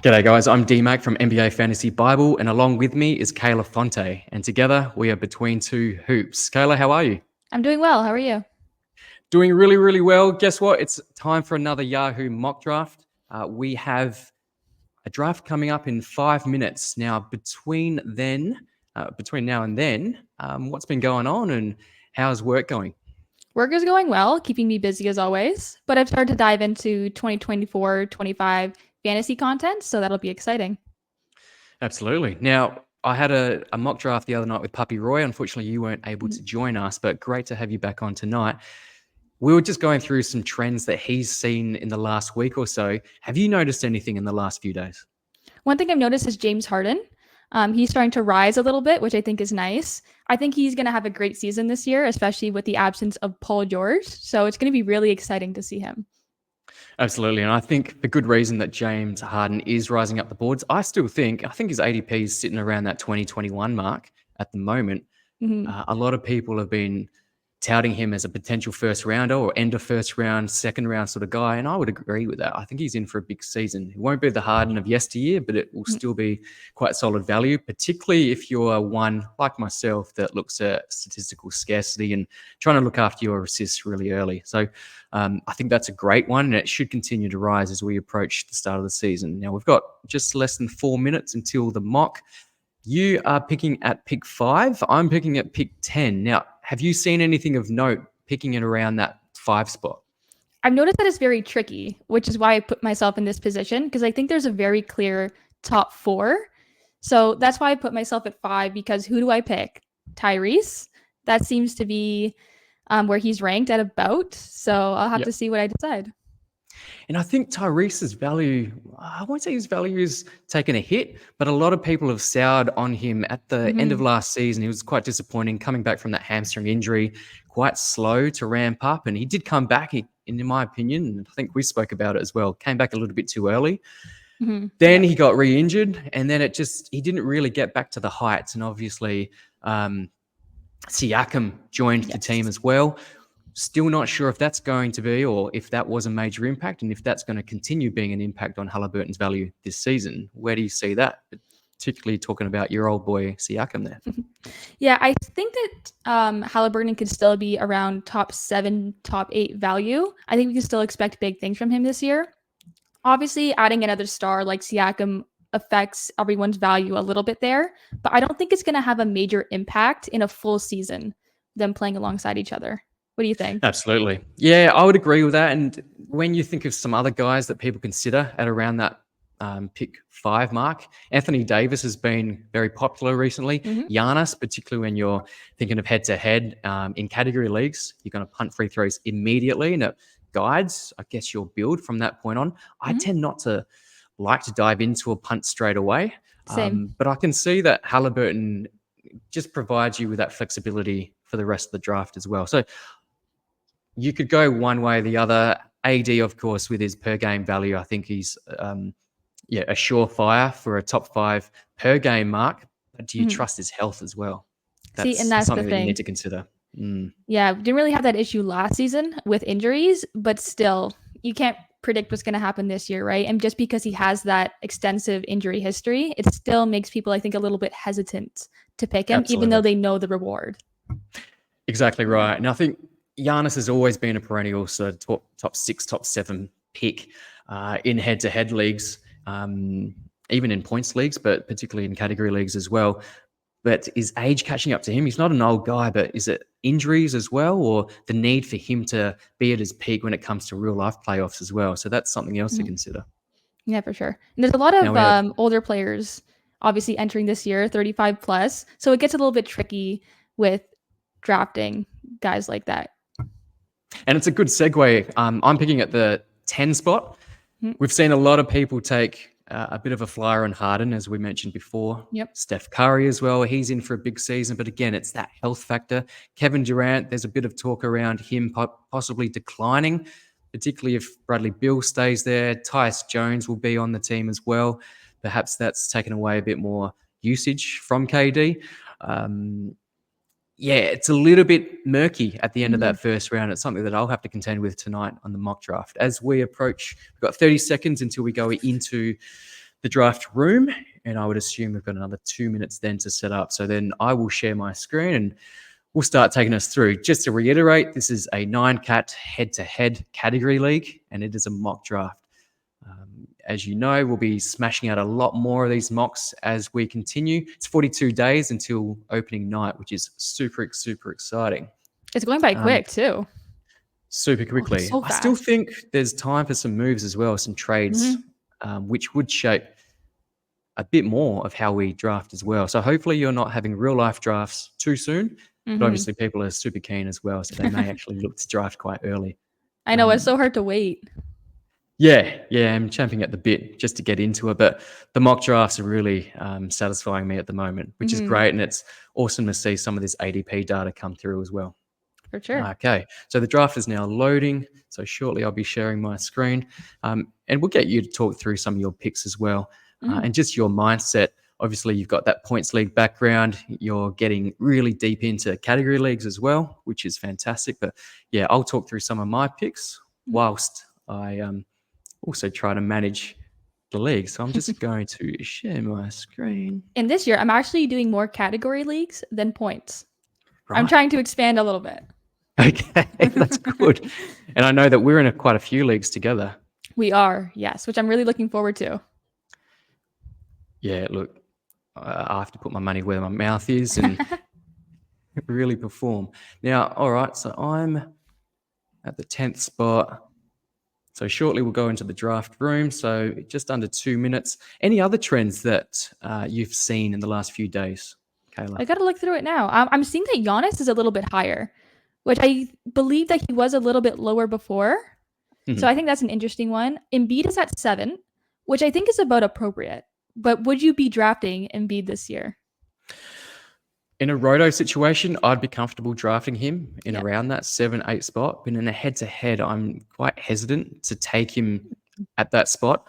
G'day guys, I'm D-Mac from NBA Fantasy Bible, and along with me is Kayla Fonte, and together we are Between Two Hoops. Kayla, how are you? I'm doing well. How are you? Doing really, really well. Guess what? It's time for another Yahoo Mock Draft. We have a draft coming up in 5 minutes. Now, between now and then, what's been going on and how's work going? Work is going well, keeping me busy as always, but I've started to dive into 2024-25 fantasy content, so that'll be exciting. Absolutely. Now, I had a mock draft the other night with Puppy Roy. Unfortunately, you weren't able to join us, but great to have you back on tonight. We were just going through some trends that he's seen in the last week or so. Have you noticed anything in the last few days? One thing I've noticed is James Harden. He's starting to rise a little bit, which I think is nice. I think he's going to have a great season this year, especially with the absence of Paul George. So it's going to be really exciting to see him. Absolutely. And I think the good reason that James Harden is rising up the boards, I think his ADP is sitting around that 2021 mark at the moment. A lot of people have been touting him as a potential first rounder or end of first round, second round sort of guy. And I would agree with that. I think he's in for a big season. It won't be the Harden of yesteryear, but it will still be quite solid value, particularly if you're one like myself that looks at statistical scarcity and trying to look after your assists really early. So I think that's a great one, and it should continue to rise as we approach the start of the season. Now, we've got just less than 4 minutes until the mock. You are picking at pick 5. I'm picking at pick 10. Now, have you seen anything of note picking it around that 5 spot? I've noticed that it's very tricky, which is why I put myself in this position, because I think there's a very clear top 4. So that's why I put myself at 5, because who do I pick? Tyrese? That seems to be where he's ranked at about. So I'll have to see what I decide. And I think Tyrese's value, I won't say his value is taken a hit, but a lot of people have soured on him at the end of last season. He was quite disappointing coming back from that hamstring injury, quite slow to ramp up. And he did come back, in my opinion, and I think we spoke about it as well, came back a little bit too early. Then he got re-injured, and then he didn't really get back to the heights. And obviously, Siakam joined the team as well. Still not sure if that's going to be, or if that was a major impact, and if that's going to continue being an impact on Haliburton's value this season. Where do you see that, particularly talking about your old boy Siakam there? Yeah, I think that Haliburton could still be around top 7, top 8 value. I think we can still expect big things from him this year. Obviously, adding another star like Siakam affects everyone's value a little bit there, but I don't think it's going to have a major impact in a full season, them playing alongside each other. What do you think? Absolutely. Yeah, I would agree with that. And when you think of some other guys that people consider at around that pick 5 mark, Anthony Davis has been very popular recently. Giannis, particularly when you're thinking of head-to-head in category leagues, you're going to punt free throws immediately, and it guides, I guess, your build from that point on. I tend not to like to dive into a punt straight away. But I can see that Haliburton just provides you with that flexibility for the rest of the draft as well. So you could go one way or the other. AD, of course, with his per game value, I think he's a surefire for a top 5 per game mark. But do you trust his health as well? That's something the that thing you need to consider. Yeah, didn't really have that issue last season with injuries, but still, you can't predict what's going to happen this year, right? And just because he has that extensive injury history, it still makes people, I think, a little bit hesitant to pick him, even though they know the reward. Exactly right. And I think Giannis has always been a perennial top 6, top 7 pick in head-to-head leagues, even in points leagues, but particularly in category leagues as well. But is age catching up to him? He's not an old guy, but is it injuries as well, or the need for him to be at his peak when it comes to real-life playoffs as well? So that's something else to consider. Yeah, for sure. And there's a lot of older players obviously entering this year, 35 plus. So it gets a little bit tricky with drafting guys like that. And it's a good segue. I'm picking at the 10 spot. We've seen a lot of people take a bit of a flyer on Harden, as we mentioned before. Steph Curry as well. He's in for a big season. But again, it's that health factor. Kevin Durant, there's a bit of talk around him possibly declining, particularly if Bradley Beal stays there. Tyus Jones will be on the team as well. Perhaps that's taken away a bit more usage from KD. It's a little bit murky at the end of that first round. It's something that I'll have to contend with tonight on the mock draft. As we approach, we've got 30 seconds until we go into the draft room, and I would assume we've got another 2 minutes then to set up. So then I will share my screen and we'll start taking us through. Just to reiterate, this is a 9-cat head-to-head category league, and it is a mock draft. As you know, we'll be smashing out a lot more of these mocks as we continue. It's 42 days until opening night, which is super, super exciting. It's going by quick too. Super quickly. So I still fast. think there's time for some moves as well, some trades, which would shape a bit more of how we draft as well. So hopefully you're not having real life drafts too soon, but obviously people are super keen as well. So they may actually look to draft quite early. I know, it's so hard to wait. Yeah, I'm champing at the bit just to get into it. But the mock drafts are really satisfying me at the moment, which is great. And it's awesome to see some of this ADP data come through as well. For sure. Okay, so the draft is now loading. So shortly I'll be sharing my screen. And we'll get you to talk through some of your picks as well. And just your mindset. Obviously, you've got that points league background. You're getting really deep into category leagues as well, which is fantastic. But yeah, I'll talk through some of my picks whilst I also try to manage the league. So I'm just going to share my screen. And this year, I'm actually doing more category leagues than points. Right. I'm trying to expand a little bit. Okay, that's good. And I know that we're in quite a few leagues together. We are, yes, which I'm really looking forward to. Yeah, look, I have to put my money where my mouth is and really perform. Now, all right, so I'm at the 10th spot. So shortly we'll go into the draft room. So just under 2 minutes. Any other trends that you've seen in the last few days, Kayla? I got to look through it now. I'm seeing that Giannis is a little bit higher, which I believe that he was a little bit lower before. So I think that's an interesting one. Embiid is at 7, which I think is about appropriate. But would you be drafting Embiid this year? In a roto situation, I'd be comfortable drafting him in around that 7-8 spot. But in a head-to-head, I'm quite hesitant to take him at that spot.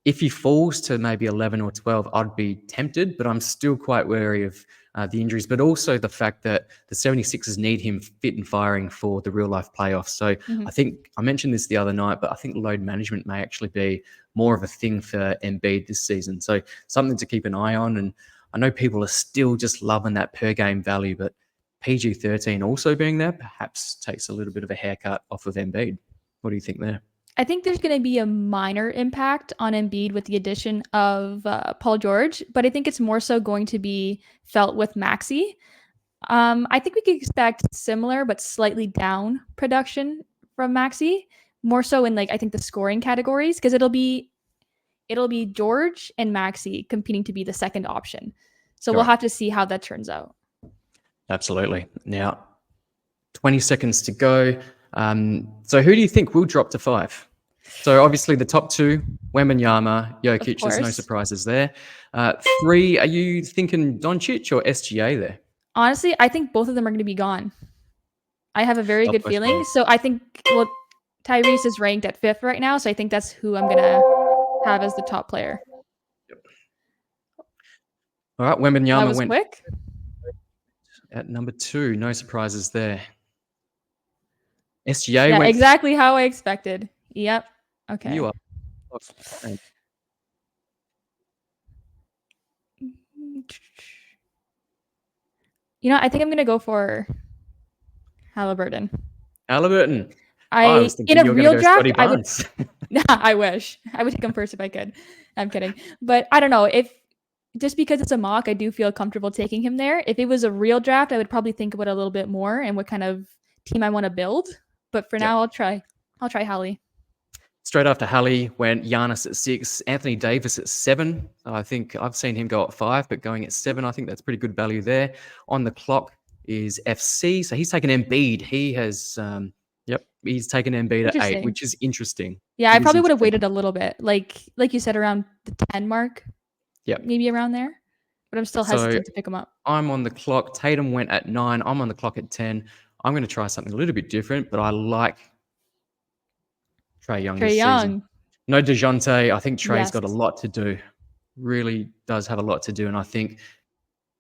If he falls to maybe 11 or 12, I'd be tempted, but I'm still quite wary of the injuries, but also the fact that the 76ers need him fit and firing for the real-life playoffs. So I think I mentioned this the other night, but I think load management may actually be more of a thing for Embiid this season. So something to keep an eye on. And I know people are still just loving that per-game value, but PG-13 also being there perhaps takes a little bit of a haircut off of Embiid. What do you think there? I think there's going to be a minor impact on Embiid with the addition of Paul George, but I think it's more so going to be felt with Maxey. I think we could expect similar but slightly down production from Maxey, more so in I think the scoring categories, because it'll be George and Maxey competing to be the second option. So we'll have to see how that turns out. Absolutely. Now, 20 seconds to go. So who do you think will drop to 5? So obviously the top 2, Wembanyama, Jokic, there's no surprises there. 3, are you thinking Doncic or SGA there? Honestly, I think both of them are going to be gone. I have a very good feeling. So I think, Tyrese is ranked at 5th right now, so I think that's who I'm going to have as the top player. Yep. All right, Wembanyama went quick. At number 2, no surprises there. SGA went exactly how I expected. Yep. Okay. You are. I think I'm gonna go for Haliburton. Haliburton. In a real draft, I wish I would take him first if I could. I'm kidding, but I don't know if just because it's a mock, I do feel comfortable taking him there. If it was a real draft, I would probably think about it a little bit more and what kind of team I want to build. But for now, I'll try Hallie. Straight after Hallie went Giannis at 6, Anthony Davis at 7. I think I've seen him go at 5, but going at 7, I think that's pretty good value there. On the clock is FC, so he's taken Embiid. He has, he's taken Embiid at 8, which is interesting. Yeah, I probably would have waited a little bit, like you said, around the 10 mark. Yeah, maybe around there. But I'm still hesitant to pick him up. I'm on the clock. Tatum went at 9. I'm on the clock at 10. I'm going to try something a little bit different, but I like Trae Young this season. No DeJounte. I think Trae's got a lot to do. Really does have a lot to do. And I think,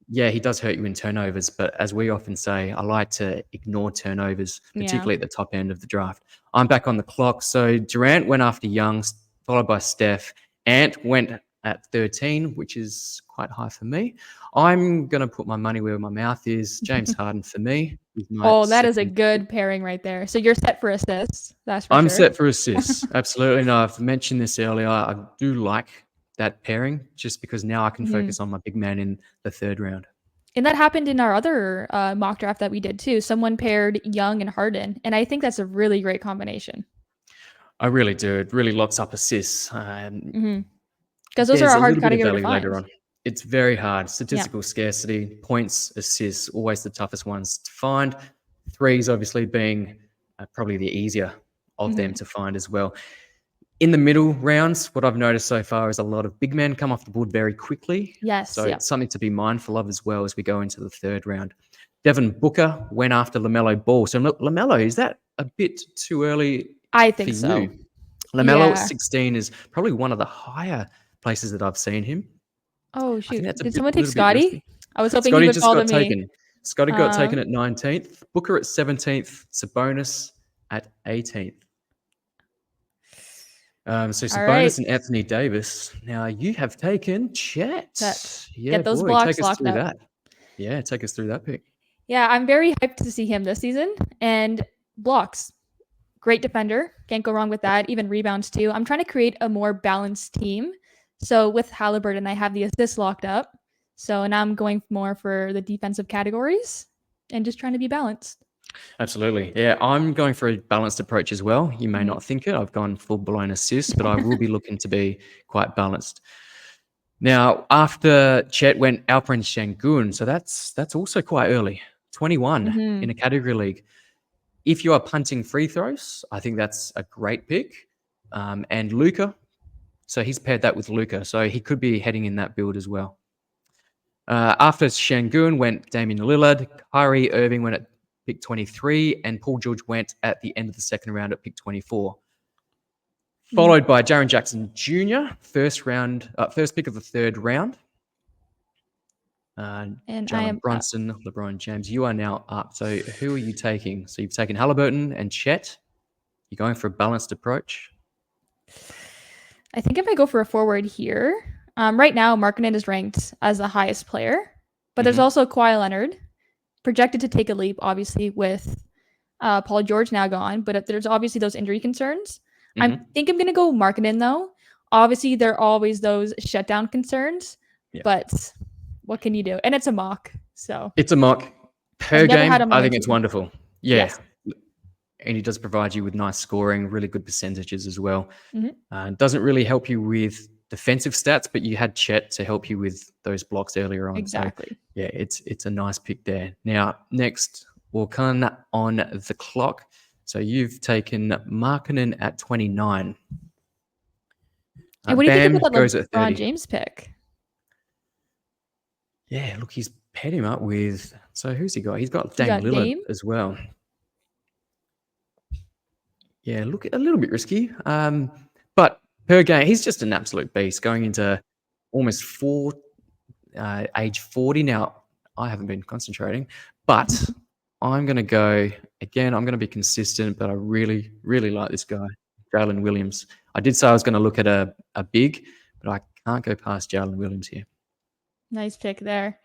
he does hurt you in turnovers. But as we often say, I like to ignore turnovers, particularly at the top end of the draft. I'm back on the clock. So Durant went after Young, followed by Steph. Ant went at 13, which is quite high for me. I'm going to put my money where my mouth is. James Harden for me. That is a good pairing right there. So you're set for assists. That's for I'm sure. set for assists. Absolutely. No, I've mentioned this earlier. I do like that pairing just because now I can focus on my big man in the third round. And that happened in our other mock draft that we did too. Someone paired Young and Harden. And I think that's a really great combination. I really do. It really locks up assists. Because those are a hard category to find. Later on. It's very hard. Statistical scarcity, points, assists, always the toughest ones to find. Threes obviously being probably the easier of them to find as well. In the middle rounds, what I've noticed so far is a lot of big men come off the board very quickly. Yes. So it's something to be mindful of as well as we go into the third round. Devin Booker went after LaMelo Ball. So LaMelo, is that a bit too early? I think so. You? LaMelo at 16 is probably one of the higher places that I've seen him. Oh, shoot. Did someone take Scotty? I was hoping Scotty he would fall to me. Taken. Scotty got taken at 19th. Booker at 17th. Sabonis at 18th. So Sabonis and Anthony Davis. Now you have taken Chet. Get those blocks locked up. That. Yeah, take us through that pick. Yeah, I'm very hyped to see him this season. And blocks. Great defender. Can't go wrong with that. Even rebounds too. I'm trying to create a more balanced team. So with Haliburton, I have the assists locked up. So now I'm going more for the defensive categories and just trying to be balanced. Absolutely. Yeah, I'm going for a balanced approach as well. You may not think it. I've gone full-blown assists, but I will be looking to be quite balanced. Now, after Chet went Alperen Sengun, so that's also quite early. 21 in a category league. If you are punting free throws, I think that's a great pick. And Luka, so he's paired that with Luka, so he could be heading in that build as well. After Sengun went Damian Lillard, Kyrie Irving went at pick 23, and Paul George went at the end of the second round at pick 24. Followed by Jaren Jackson Jr., first pick of the third round. And Jalen Brunson, LeBron James, you are now up. So who are you taking? So you've taken Haliburton and Chet. You're going for a balanced approach? I think if I go for a forward here, right now Markkanen is ranked as the highest player, but there's also Kawhi Leonard, projected to take a leap, obviously, with Paul George now gone, but there's obviously those injury concerns. I think I'm going to go Markkanen, though. Obviously, there are always those shutdown concerns, but what can you do? And it's a mock, so. It's a mock. Per game, I think it's wonderful. Yeah. Yes. And he does provide you with nice scoring, really good percentages as well. Doesn't really help you with defensive stats, but you had Chet to help you with those blocks earlier on. Exactly. So, yeah, it's a nice pick there. Now, next, we'll come on the clock. So you've taken Markkanen at 29. And what do you think about the LeBron James pick? Yeah, look, he's paired him up with. So who's he got? He's got Dame Lillard as well. Yeah, look, a little bit risky. But per game, he's just an absolute beast going into almost age 40 now. I haven't been concentrating, but I'm going to go again. I'm going to be consistent, but I really, really like this guy, Jalen Williams. I did say I was going to look at a big, but I can't go past Jalen Williams here. Nice pick there.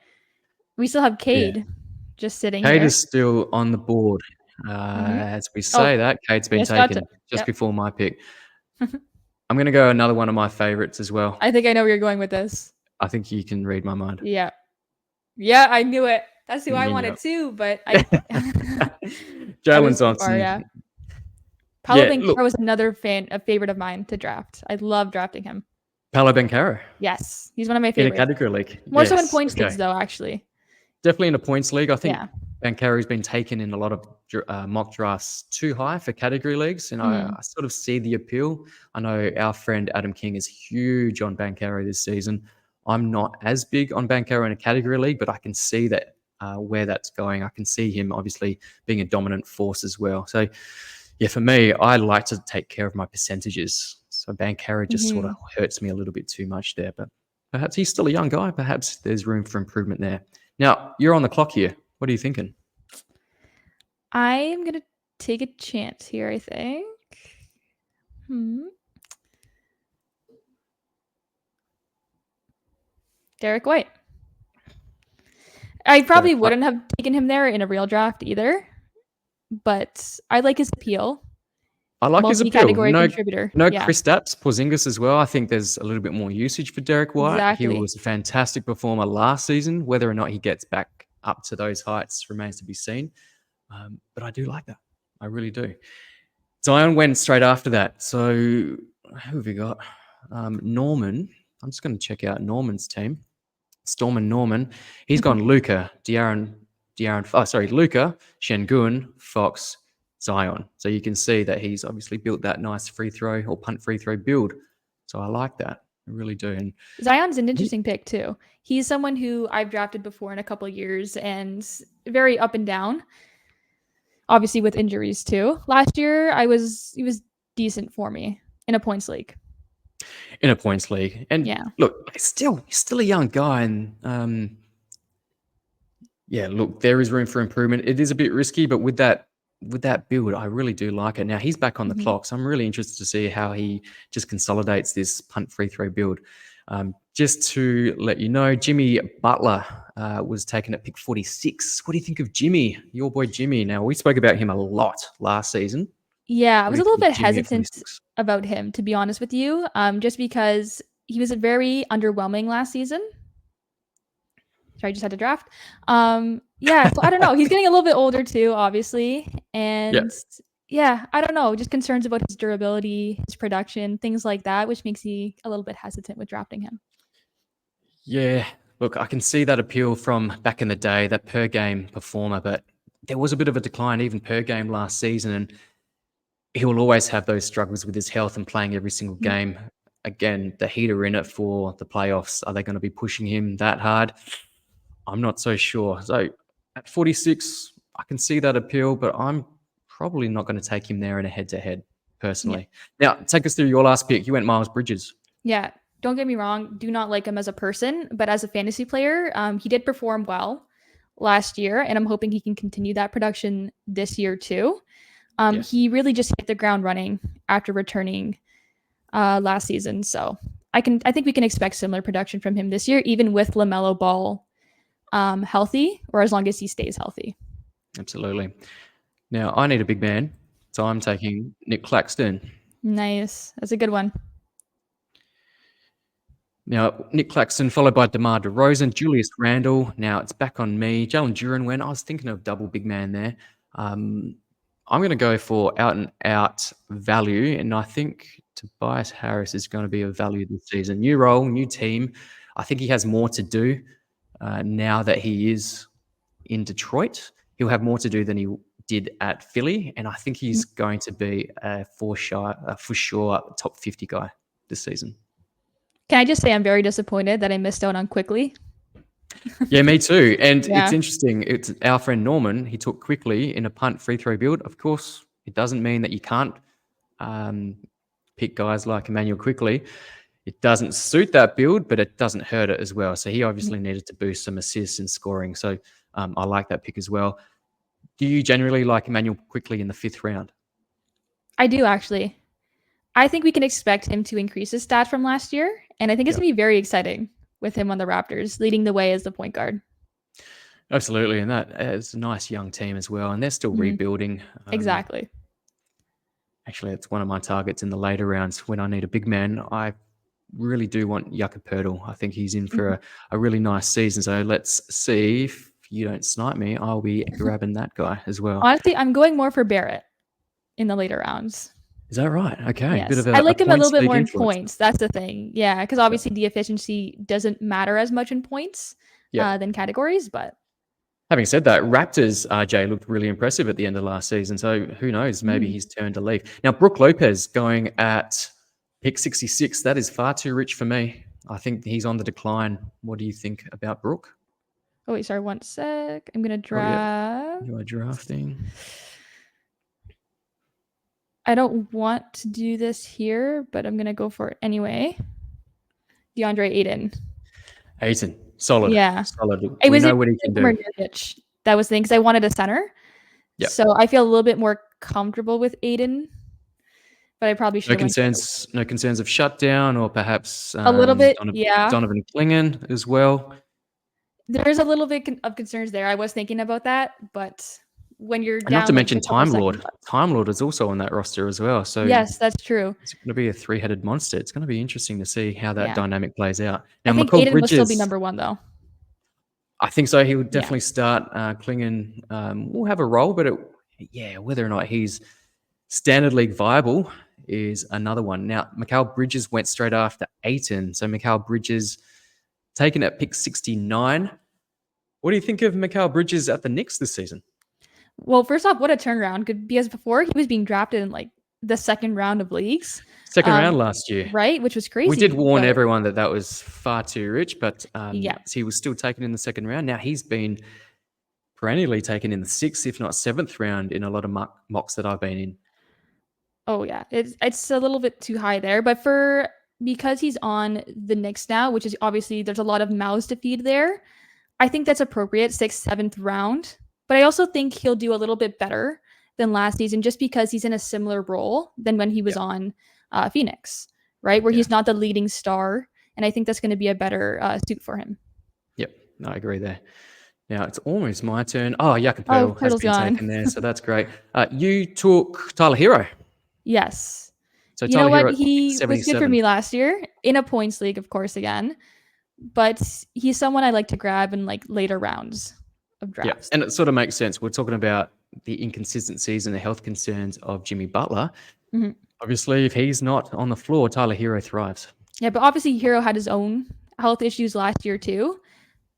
We still have Cade just sitting here. Cade is still on the board. As we say that, Cade's been taken just before my pick. I'm going to go another one of my favorites as well. I think I know where you're going with this. I think you can read my mind. Yeah. Yeah, I knew it. That's who I wanted too, but Jalen Johnson. Paolo Banchero was another favorite of mine to draft. I love drafting him. Paolo Banchero. Yes, he's one of my favorites. In a category league. More so in points leagues, though, actually. Definitely in a points league. I think Banchero's been taken in a lot of mock drafts too high for category leagues, and I sort of see the appeal. I know our friend Adam King is huge on Banchero this season. I'm not as big on Banchero in a category league, but I can see that where that's going. I can see him obviously being a dominant force as well. So, yeah, for me, I like to take care of my percentages. So Banchero just sort of hurts me a little bit too much there, but perhaps he's still a young guy. Perhaps there's room for improvement there. Now, you're on the clock here. What are you thinking? I'm going to take a chance here, I think. Derek White. I probably Derek White. wouldn't have taken him there in a real draft either, but I like his appeal. I like his appeal. Multi-category contributor. No Yeah, Kristaps Porzingis as well. I think there's a little bit more usage for Derek White. He exactly. was a fantastic performer last season. Whether or not he gets back up to those heights remains to be seen. But I do like that. I really do. Zion went straight after that. So who have we got? Norman. I'm just going to check out Norman's team. Storm and Norman. He's gone Luka, Luka, Şengün, Fox, Zion. So you can see that he's obviously built that nice free throw or punt free throw build. So I like that. I really do. And Zion's an interesting pick too. He's someone who I've drafted before in a couple of years and very up and down. Obviously with injuries too. Last year he was decent for me in a points league. And yeah, look, he's still a young guy, and look, there is room for improvement. It is a bit risky, but with that build, I really do like it. Now he's back on the clock, so I'm really interested to see how he just consolidates this punt free throw build. Just to let you know, Jimmy Butler was taken at pick 46. What do you think of Jimmy, your boy Jimmy? Now we spoke about him a lot last season. Yeah, I was a little bit hesitant about him, to be honest with you, just because he was very underwhelming last season. Sorry, I just had to draft. So I don't know. He's getting a little bit older too, obviously. And I don't know. Just concerns about his durability, his production, things like that, which makes me a little bit hesitant with drafting him. Yeah, look, I can see that appeal from back in the day, that per game performer, but there was a bit of a decline even per game last season, and he will always have those struggles with his health and playing every single game. Again, the Heat are in it for the playoffs. Are they going to be pushing him that hard? I'm not so sure. So at 46, I can see that appeal, but I'm probably not going to take him there in a head-to-head personally. Now, take us through your last pick. You went Miles Bridges. Yeah, don't get me wrong. Do not like him as a person, but as a fantasy player, he did perform well last year, and I'm hoping he can continue that production this year too. He really just hit the ground running after returning last season. So I think we can expect similar production from him this year, even with LaMelo Ball healthy, or as long as he stays healthy. Absolutely. Now, I need a big man, so I'm taking Nick Claxton. Nice. That's a good one. Now, Nick Claxton, followed by DeMar DeRozan, Julius Randle. Now, it's back on me. Jalen Duren went. I was thinking of double big man there. I'm going to go for out-and-out value, and I think Tobias Harris is going to be a value this season. New role, new team. I think he has more to do now that he is in Detroit. He'll have more to do than he did at Philly, and I think he's going to be for sure top 50 guy this season. Can I just say I'm very disappointed that I missed out on Quickly? Yeah, me too. And it's interesting. It's our friend Norman. He took Quickly in a punt free throw build. Of course, it doesn't mean that you can't pick guys like Emmanuel Quickly. It doesn't suit that build, but it doesn't hurt it as well. So he obviously needed to boost some assists and scoring. So I like that pick as well. Do you generally like Emmanuel Quickly in the 5th round? I do, actually. I think we can expect him to increase his stats from last year. And I think it's going to be very exciting with him on the Raptors, leading the way as the point guard. Absolutely. And that is a nice young team as well. And they're still rebuilding. Exactly. Actually, it's one of my targets in the later rounds when I need a big man. I really do want Jakob Poeltl. I think he's in for a really nice season. So let's see if you don't snipe me. I'll be grabbing that guy as well. Honestly, I'm going more for Barrett in the later rounds. Is that right? Okay. Yes. I like him a little bit more in points. That's the thing. Yeah, because obviously the efficiency doesn't matter as much in points than categories. But having said that, Raptors RJ looked really impressive at the end of last season. So who knows? Maybe he's turned a leaf. Now, Brook Lopez going at pick 66. That is far too rich for me. I think he's on the decline. What do you think about Brook? Oh, wait, sorry. 1 sec. I'm going to draft. You are drafting. I don't want to do this here, but I'm going to go for it anyway. DeAndre Ayton. Solid. Yeah. Solid. We know what he can do. That was the thing, because I wanted a center. Yep. So I feel a little bit more comfortable with Ayton but I probably should No have went no concerns of shutdown or perhaps a little bit. Yeah, Donovan Klingen as well. there's a little bit of concerns there. I was thinking about that, but when you're And not to down like mention a couple Time Lord. seconds left. Time Lord is also on that roster as well. So Yes, that's true. it's going to be a three-headed monster. It's going to be interesting to see how that Yeah. dynamic plays out. I Now, think McCall Aiden will still be Bridges, number one though. I think so. He would Yeah. definitely start. Klingen will have a role, but whether or not he's standard league viable is another one. Now, Mikal Bridges went straight after Ayton. So Mikal Bridges taken at pick 69. What do you think of Mikal Bridges at the Knicks this season? Well, first off, what a turnaround. Because before he was being drafted in like the second round of leagues. Second round last year. Right? Which was crazy. We did warn everyone that was far too rich, but yeah. he was still taken in the second round. Now he's been perennially taken in the 6th, if not 7th round in a lot of mocks that I've been in. Oh yeah, it's a little bit too high there, but because he's on the Knicks now, which is obviously there's a lot of mouths to feed there, I think that's appropriate, 6th, 7th round. But I also think he'll do a little bit better than last season just because he's in a similar role than when he was on Phoenix, right? Where he's not the leading star. And I think that's going to be a better suit for him. Yep, I agree there. Now it's almost my turn. Oh, Jakob Poeltl has been taken there, so that's great. You took Tyler Hero. Yes. So you know what? He was good for me last year in a points league, of course, again. But he's someone I like to grab in like later rounds of drafts. Yeah, and it sort of makes sense. We're talking about the inconsistencies and the health concerns of Jimmy Butler. Mm-hmm. Obviously, if he's not on the floor, Tyler Hero thrives. Yeah, but obviously Hero had his own health issues last year too.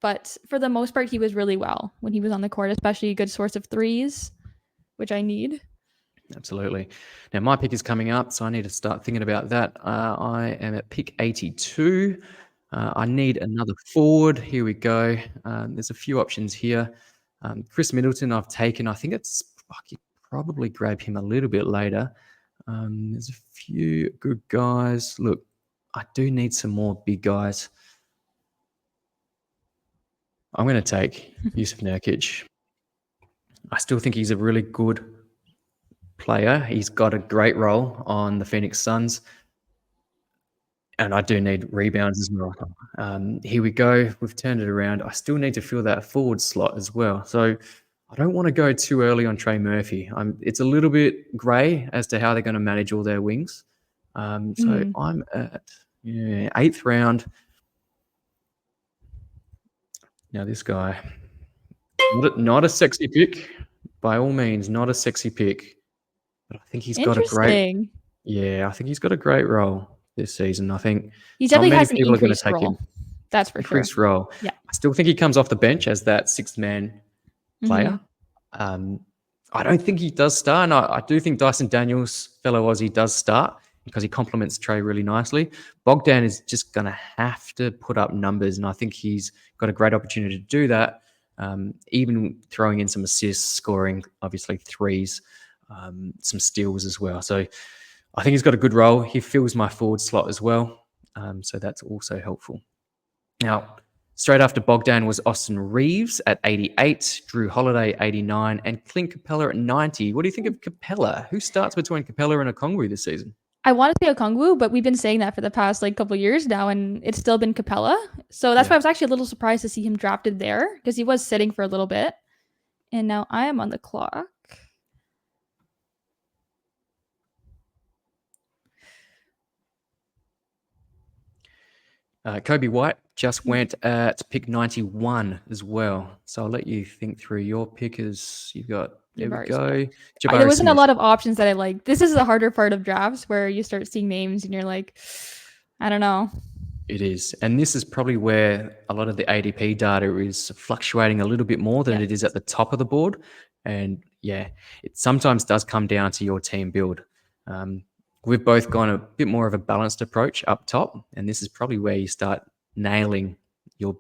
But for the most part, he was really well when he was on the court, especially a good source of threes, which I need. Absolutely. Now, my pick is coming up, so I need to start thinking about that. I am at pick 82. I need another forward. Here we go. There's a few options here. Chris Middleton I've taken. I think I could probably grab him a little bit later. There's a few good guys. Look, I do need some more big guys. I'm going to take Yusuf Nurkic. I still think he's a really good player. He's got a great role on the Phoenix Suns. And I do need rebounds as well. Here we go. We've turned it around. I still need to fill that forward slot as well. So I don't want to go too early on Trey Murphy. It's a little bit grey as to how they're going to manage all their wings. So I'm at 8th round. Now this guy, not a sexy pick, by all means, not a sexy pick. But I think he's got a great. Yeah, I think he's got a great role this season. I think he definitely has an increased role. That's for sure. Increased role. Yeah. I still think he comes off the bench as that 6th man player. I don't think he does start. And I do think Dyson Daniels, fellow Aussie, does start because he complements Trey really nicely. Bogdan is just going to have to put up numbers, and I think he's got a great opportunity to do that, even throwing in some assists, scoring, obviously, threes, some steals as well. So I think he's got a good role. He fills my forward slot as well, so that's also helpful. Now, straight after Bogdan was Austin Reeves at 88, Drew Holiday 89, and Clint Capella at 90. What do you think of Capella? Who starts between Capella and Okongwu this season? I want to say Okongwu, but we've been saying that for the past couple of years now, and it's still been Capella. So that's why I was actually a little surprised to see him drafted there because he was sitting for a little bit. And now I am on the clock. Kobe White just went at pick 91 as well. So I'll let you think through your pick as you've got. There we go. There wasn't a lot of options that I liked. This is the harder part of drafts where you start seeing names and you're like, I don't know. It is. And this is probably where a lot of the ADP data is fluctuating a little bit more than it is at the top of the board. And it sometimes does come down to your team build. We've both gone a bit more of a balanced approach up top, and this is probably where you start nailing your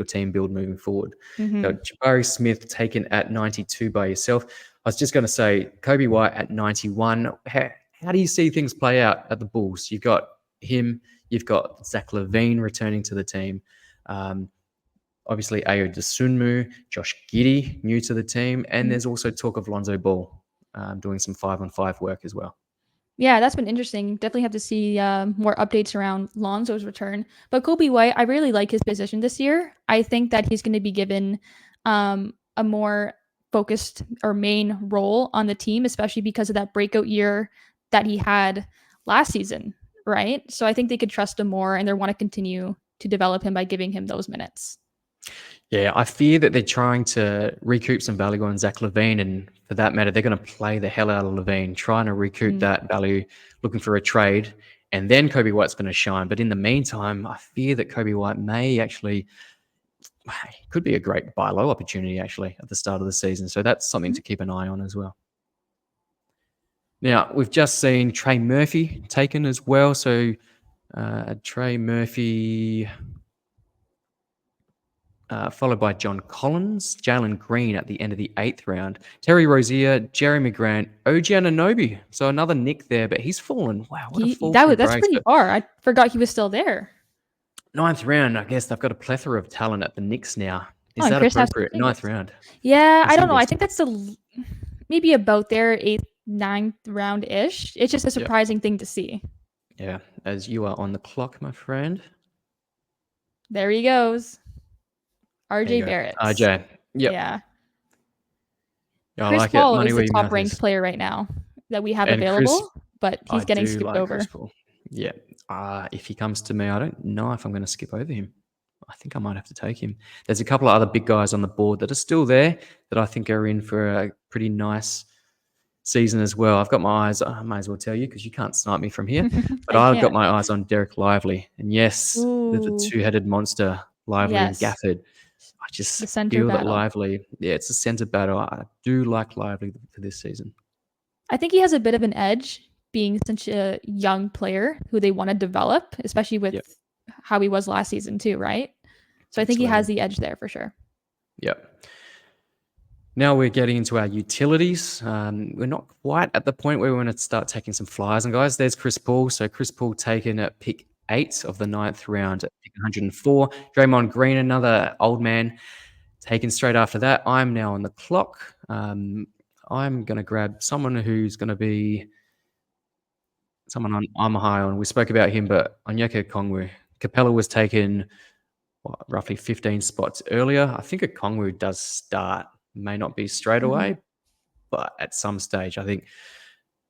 team build moving forward. So Jabari Smith taken at 92 by yourself. I was just going to say Kobe White at 91. How do you see things play out at the Bulls? You've got him. You've got Zach LaVine returning to the team. Obviously, Ayo Dosunmu, Josh Giddey new to the team, and there's also talk of Lonzo Ball doing some 5-on-5 work as well. Yeah, that's been interesting. Definitely have to see more updates around Lonzo's return. But Kobe White, I really like his position this year. I think that he's going to be given a more focused or main role on the team, especially because of that breakout year that he had last season, right? So I think they could trust him more and they want to continue to develop him by giving him those minutes. Yeah, I fear that they're trying to recoup some value on Zach LaVine, and for that matter, they're going to play the hell out of LaVine, trying to recoup that value, looking for a trade, and then Kobe White's going to shine. But in the meantime, I fear that Kobe White may actually could be a great buy low opportunity actually at the start of the season. So that's something to keep an eye on as well. Now, we've just seen Trey Murphy taken as well. So Trey Murphy... followed by John Collins, Jalen Green at the end of the 8th round, Terry Rozier, Jeremy Grant, OG Anunoby. So another Nick there, but he's fallen. Wow, what a fall from That's grace. pretty far. I forgot he was still there. 9th round, I guess they've got a plethora of talent at the Knicks now. Is that Chris appropriate? 9th round. Yeah, I don't know. I think that's maybe about there, 8th, 9th round-ish. It's just a surprising thing to see. Yeah, as you are on the clock, my friend. There he goes. RJ Barrett. RJ. Yep. Yeah. I Chris Paul is the top-ranked player right now that we have available, but he's getting skipped over. Chris Paul. Yeah. If he comes to me, I don't know if I'm going to skip over him. I think I might have to take him. There's a couple of other big guys on the board that are still there that I think are in for a pretty nice season as well. I've got my eyes, I might as well tell you because you can't snipe me from here, but I've got my eyes on Derek Lively. And yes, the two-headed monster, Lively and Gafford. I just feel that Lively, it's a center battle. I do like Lively for this season. I think he has a bit of an edge being such a young player who they want to develop, especially with how he was last season too, right? So I think he has the edge there for sure. Yep. Now we're getting into our utilities. We're not quite at the point where we want to start taking some flyers. And guys, there's Chris Paul. So Chris Paul taken at pick 8 of the 9th round at pick 104. Draymond Green, another old man, taken straight after that. I'm now on the clock. I'm going to grab someone who's going to be someone I'm high on. We spoke about him, but Onyeka Okongwu. Capella was taken roughly 15 spots earlier. I think Okongwu does start. May not be straight away, but at some stage, I think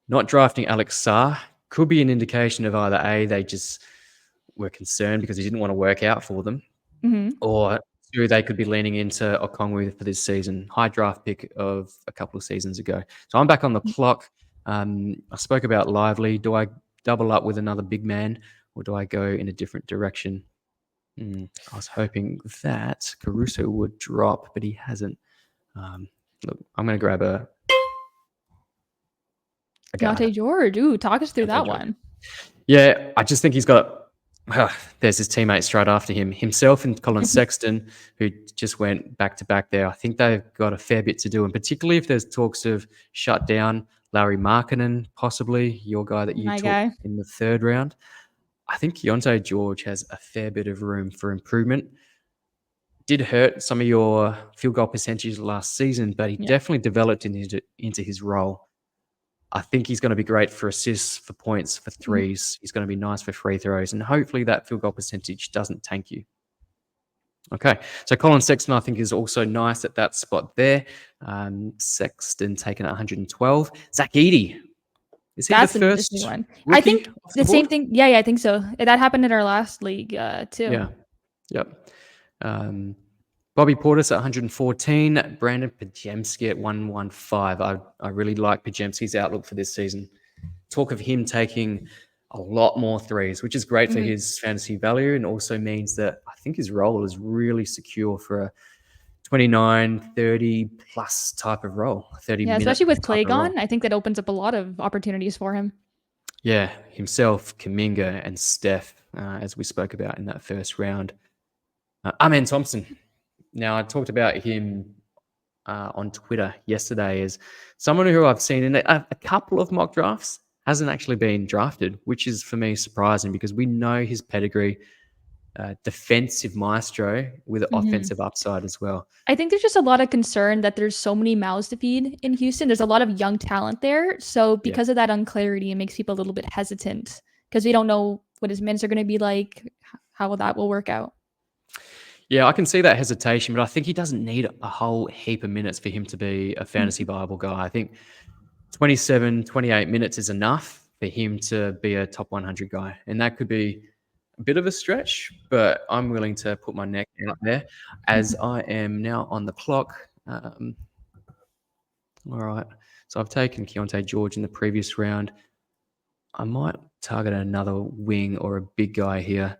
not drafting Alex Sarr could be an indication of either A, they just were concerned because he didn't want to work out for them, or 2, they could be leaning into Okongwu for this season. High draft pick of a couple of seasons ago. So I'm back on the clock. I spoke about Lively. Do I double up with another big man, or do I go in a different direction? I was hoping that Caruso would drop, but he hasn't. Look, I'm going to grab a Deontay George. Ooh, talk us through that one. Yeah, I just think he's got... there's his teammate straight after him. Himself and Colin Sexton, who just went back-to-back there. I think they've got a fair bit to do, and particularly if there's talks of shut down Larry Markkinen, possibly, your guy that you took in the 3rd round. I think Deontay George has a fair bit of room for improvement. Did hurt some of your field goal percentages last season, but he definitely developed into his role. I think he's going to be great for assists, for points, for threes. He's going to be nice for free throws, and hopefully that field goal percentage doesn't tank you. Okay, so Colin Sexton, I think, is also nice at that spot there. Sexton taken at 112. Zach Edey. Is he the first one? I think the same thing. Yeah, I think so. That happened in our last league too. Yeah. Yep. Bobby Portis at 114. Brandon Pajemski at 115. I really like Pajemski's outlook for this season. Talk of him taking a lot more threes, which is great for his fantasy value, and also means that I think his role is really secure for a 29, 30 plus type of role. 30 minutes. Especially with Clay gone, I think that opens up a lot of opportunities for him. Yeah, himself, Kuminga, and Steph, as we spoke about in that 1st round. Amen Thompson. Now, I talked about him on Twitter yesterday as someone who I've seen in a couple of mock drafts hasn't actually been drafted, which is for me surprising because we know his pedigree. defensive maestro with offensive upside as well. I think there's just a lot of concern that there's so many mouths to feed in Houston. There's a lot of young talent there. So because of that unclarity, it makes people a little bit hesitant because we don't know what his minutes are going to be like, how that will work out. Yeah, I can see that hesitation, but I think he doesn't need a whole heap of minutes for him to be a fantasy viable guy. I think 27, 28 minutes is enough for him to be a top 100 guy. And that could be a bit of a stretch, but I'm willing to put my neck out there as I am now on the clock. All right. So I've taken Keontae George in the previous round. I might target another wing or a big guy here.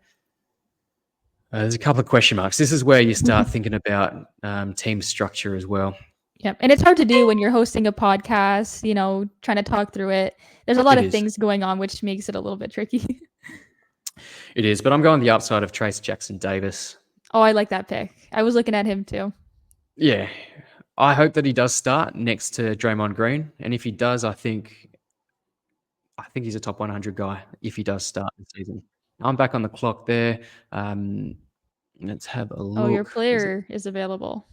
There's a couple of question marks. This is where you start thinking about team structure as well. Yep. And it's hard to do when you're hosting a podcast, trying to talk through it. There's a lot of things going on, which makes it a little bit tricky. It is, but I'm going the upside of Trace Jackson-Davis. Oh, I like that pick. I was looking at him too. Yeah. I hope that he does start next to Draymond Green. And if he does, I think he's a top 100 guy if he does start the season. I'm back on the clock there. Let's have a look. Oh, your player is available.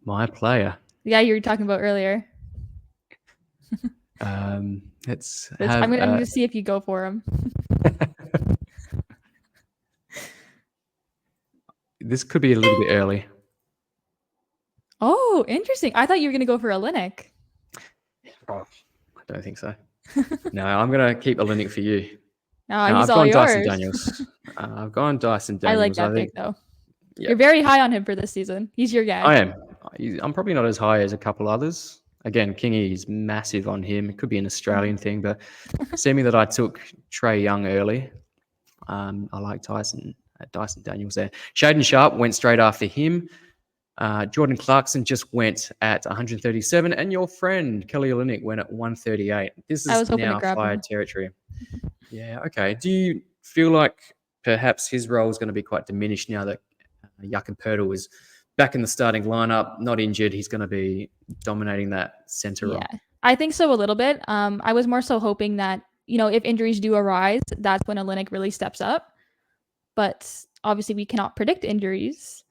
My player. Yeah, you were talking about earlier. I'm going to see if you go for him. This could be a little bit early. Oh, interesting. I thought you were going to go for Olynyk. Oh, I don't think so. No, I'm going to keep Olynyk for you. He's all yours. Dyson Daniels. I've gone Dyson Daniels. I like that pick, though. Yep. You're very high on him for this season. He's your guy. I am. I'm probably not as high as a couple others. Again, Kingy is massive on him. It could be an Australian thing, but seeming that I took Trae Young early, I like Dyson Daniels there. Shaden Sharp went straight after him. Jordan Clarkson just went at 137, and your friend Kelly Olynyk went at 138. This is now fire territory. Yeah, okay. Do you feel like perhaps his role is going to be quite diminished now that Jakob Poeltl is back in the starting lineup, not injured? He's going to be dominating that center role. Yeah, I think so a little bit. I was more so hoping that, if injuries do arise, that's when Olynyk really steps up. But obviously we cannot predict injuries.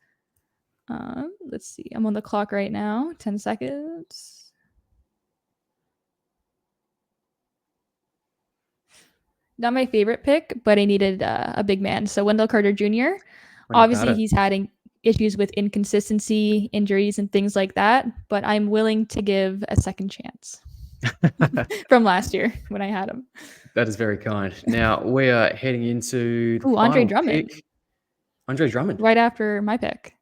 Let's see. I'm on the clock right now. 10 seconds. Not my favorite pick, but I needed a big man. So Wendell Carter Jr. Obviously, he's had issues with inconsistency, injuries, and things like that. But I'm willing to give a second chance from last year when I had him. That is very kind. Now we are heading into the Andre Drummond. Pick. Andre Drummond. Right after my pick.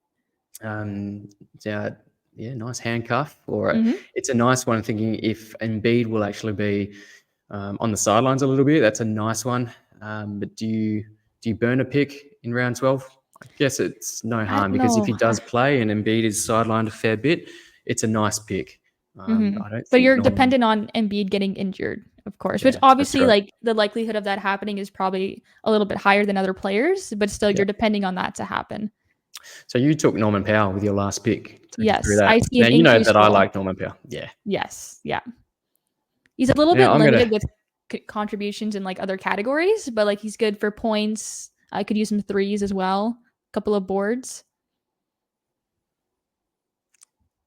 Yeah, nice handcuff. Or it's a nice one. Thinking if Embiid will actually be on the sidelines a little bit, that's a nice one. But do you burn a pick in round 12? I guess it's no harm because if he does play and Embiid is sidelined a fair bit, it's a nice pick. But you're dependent on Embiid getting injured, of course, which obviously like the likelihood of that happening is probably a little bit higher than other players, but still you're depending on that to happen. So you took Norman Powell with your last pick. Yes. I see. Now you know that I like Norman Powell. Yeah. Yes. Yeah. He's a little bit limited with contributions in like other categories, but like he's good for points. I could use some threes as well. A couple of boards.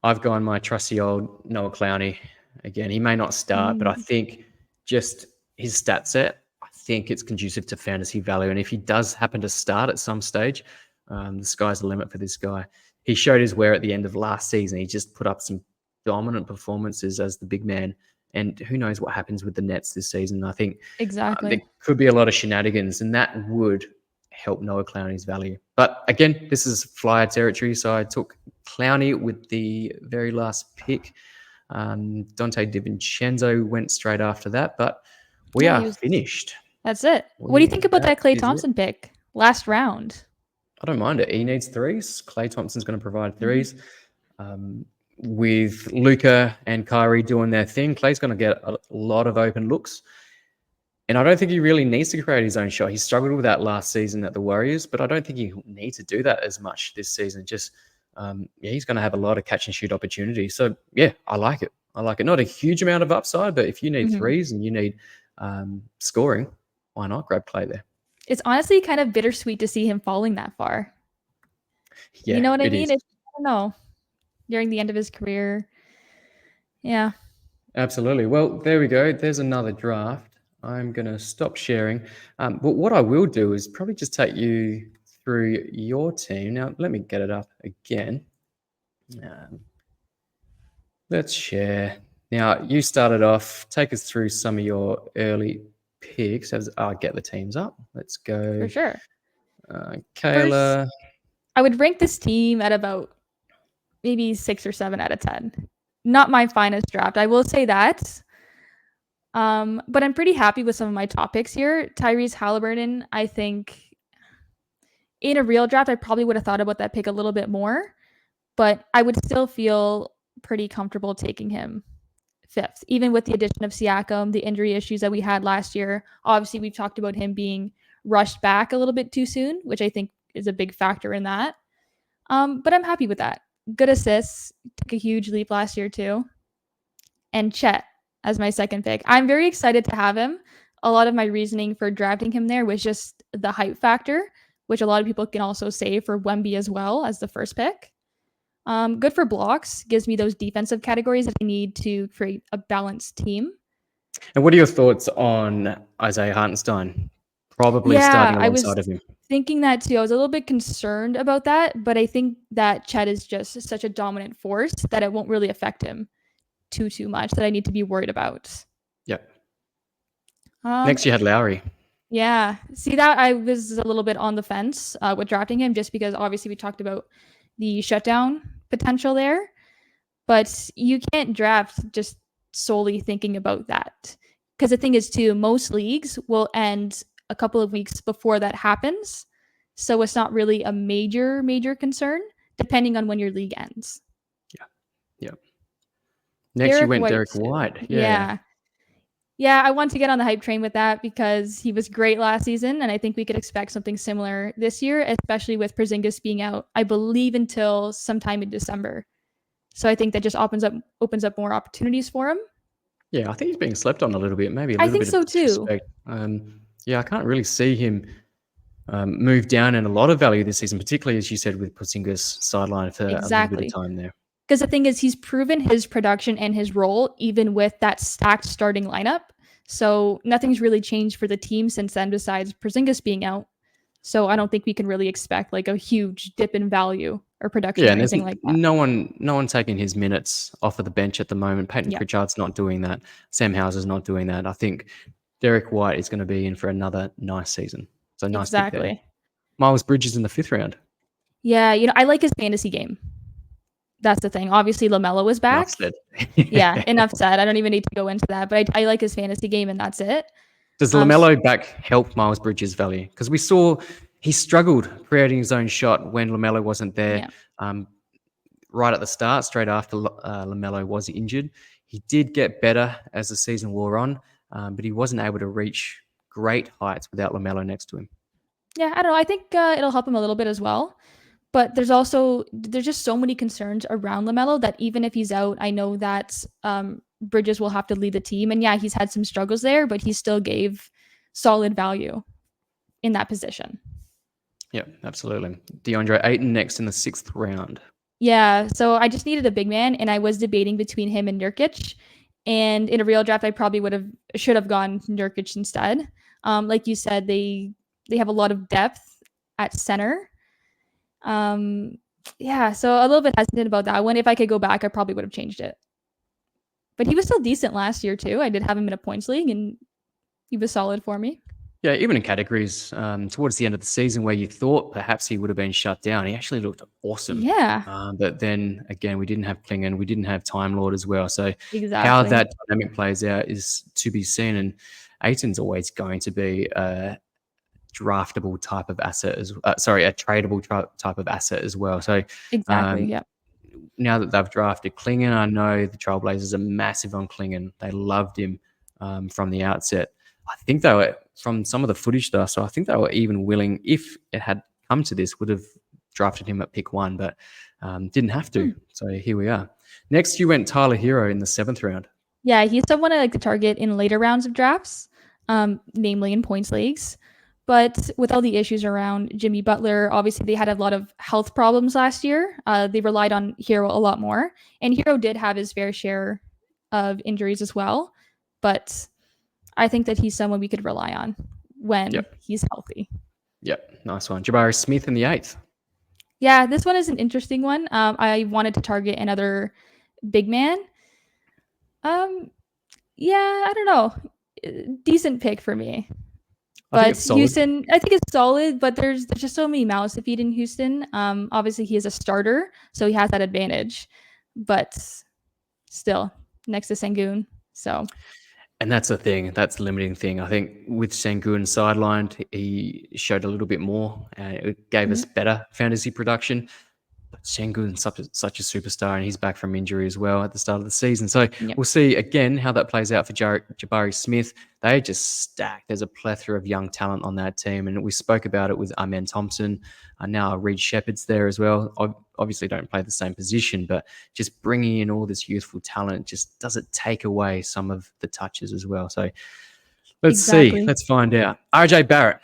I've gone my trusty old Noah Clowney. Again, he may not start, but I think just his stat set, I think it's conducive to fantasy value. And if he does happen to start at some stage, the sky's the limit for this guy. He showed his wear at the end of last season. He just put up some dominant performances as the big man. And who knows what happens with the Nets this season. I think there could be a lot of shenanigans, and that would help Noah Clowney's value. But again, this is flyer territory, so I took Clowney with the very last pick. Dante DiVincenzo went straight after that, but we are finished. That's it. What do you think about that Klay Thompson pick last round? I don't mind it. He needs threes. Klay Thompson's going to provide threes. With Luka and Kyrie doing their thing, Klay's going to get a lot of open looks. And I don't think he really needs to create his own shot. He struggled with that last season at the Warriors, but I don't think he needs to do that as much this season. Just, he's going to have a lot of catch and shoot opportunities. So, yeah, I like it. Not a huge amount of upside, but if you need threes and you need scoring, why not grab Klay there? It's honestly kind of bittersweet to see him falling that far. Yeah, You know what I it mean? is. I don't know. During the end of his career. Yeah. Absolutely. Well, there we go. There's another draft. I'm going to stop sharing. But what I will do is probably just take you through your team. Now, let me get it up again. Let's share. Now, you started off. Take us through some of your early picks as I get the teams up. Let's go. For sure. First, Kayla. I would rank this team at about maybe 6 or 7 out of 10. Not my finest draft, I will say that. But I'm pretty happy with some of my top picks here. Tyrese Haliburton, I think in a real draft, I probably would have thought about that pick a little bit more, but I would still feel pretty comfortable taking him 5th, even with the addition of Siakam, the injury issues that we had last year. Obviously, we've talked about him being rushed back a little bit too soon, which I think is a big factor in that. But I'm happy with that. Good assists, took a huge leap last year too. And Chet as my second pick. I'm very excited to have him. A lot of my reasoning for drafting him there was just the hype factor, which a lot of people can also say for Wemby as well as the first pick. Good for blocks, gives me those defensive categories that I need to create a balanced team. And what are your thoughts on Isaiah Hartenstein? Probably starting I was alongside of him. thinking that too. I was a little bit concerned about that, but I think that Chet is just such a dominant force that it won't really affect him too much that I need to be worried about. Yep. Next, you had Lowry. Yeah. See, that I was a little bit on the fence with drafting him just because obviously we talked about the shutdown potential there. But you can't draft just solely thinking about that. Because the thing is, too, most leagues will end a couple of weeks before that happens. So it's not really a major concern, depending on when your league ends. Yeah. Next, you went Derek White. Yeah. Yeah, I want to get on the hype train with that because he was great last season, and I think we could expect something similar this year, especially with Porzingis being out, I believe, until sometime in December. So I think that just opens up more opportunities for him. Yeah, I think he's being slept on a little bit, maybe a I little think bit so of too. disrespect. Yeah, I can't really see him move down in a lot of value this season, particularly as you said with Porzingis sidelined for a little bit of time there. Because the thing is, he's proven his production and his role even with that stacked starting lineup. So nothing's really changed for the team since then besides Porzingis being out. So I don't think we can really expect like a huge dip in value or production or anything like that. No one taking his minutes off of the bench at the moment. Peyton Pritchard's not doing that. Sam Hauser's not doing that. I think Derek White is going to be in for another nice season. So nice pick there. Miles Bridges in the 5th round. Yeah, I like his fantasy game. That's the thing. Obviously, LaMelo is back. Enough said. Yeah, enough said. I don't even need to go into that, but I like his fantasy game, and that's it. Does LaMelo back help Miles Bridges' value? Because we saw he struggled creating his own shot when LaMelo wasn't there. Right at the start, straight after LaMelo was injured. He did get better as the season wore on, but he wasn't able to reach great heights without LaMelo next to him. Yeah, I don't know. I think it'll help him a little bit as well. But there's just so many concerns around LaMelo that even if he's out, I know that Bridges will have to lead the team. And yeah, he's had some struggles there, but he still gave solid value in that position. Yeah, absolutely. DeAndre Ayton next in the 6th round. Yeah, so I just needed a big man, and I was debating between him and Nurkic. And in a real draft, I probably should have gone Nurkic instead. Like you said, they have a lot of depth at center. Yeah, so a little bit hesitant about that one. If I could go back, I probably would have changed it. But he was still decent last year too. I did have him in a points league, and he was solid for me. Yeah, even in categories towards the end of the season where you thought perhaps he would have been shut down, he actually looked awesome. Yeah. But then again, we didn't have Klingon, we didn't have Time Lord as well. So how that dynamic plays out is to be seen. And Ayton's always going to be a draftable type of asset, a tradable type of asset as well. So now that they've drafted Klingon, I know the Trailblazers are massive on Klingon. They loved him from the outset. I think they were, from some of the footage stuff, so I think they were even willing, if it had come to this, would have drafted him at pick 1, but didn't have to. So here we are. Next, you went Tyler Hero in the 7th round. Yeah, he's someone I like to target in later rounds of drafts, namely in points leagues. But with all the issues around Jimmy Butler, obviously they had a lot of health problems last year. They relied on Hero a lot more. And Hero did have his fair share of injuries as well. But I think that he's someone we could rely on when he's healthy. Yep, nice one. Jabari Smith in the 8th. Yeah, this one is an interesting one. I wanted to target another big man. Yeah, I don't know. Decent pick for me. But Houston, I think it's solid, but there's just so many mouths to feed in Houston. Obviously, he is a starter, so he has that advantage. But still, next to Sengun. So, and that's the thing. That's the limiting thing. I think with Sengun sidelined, he showed a little bit more. It gave us better fantasy production. But Sengun's such a superstar, and he's back from injury as well at the start of the season. So we'll see again how that plays out for Jabari Smith. They just stacked. There's a plethora of young talent on that team, and we spoke about it with Amen Thompson. Now Reed Shepherd's there as well. Obviously don't play the same position, but just bringing in all this youthful talent just doesn't take away some of the touches as well. So let's see. Let's find out. RJ Barrett,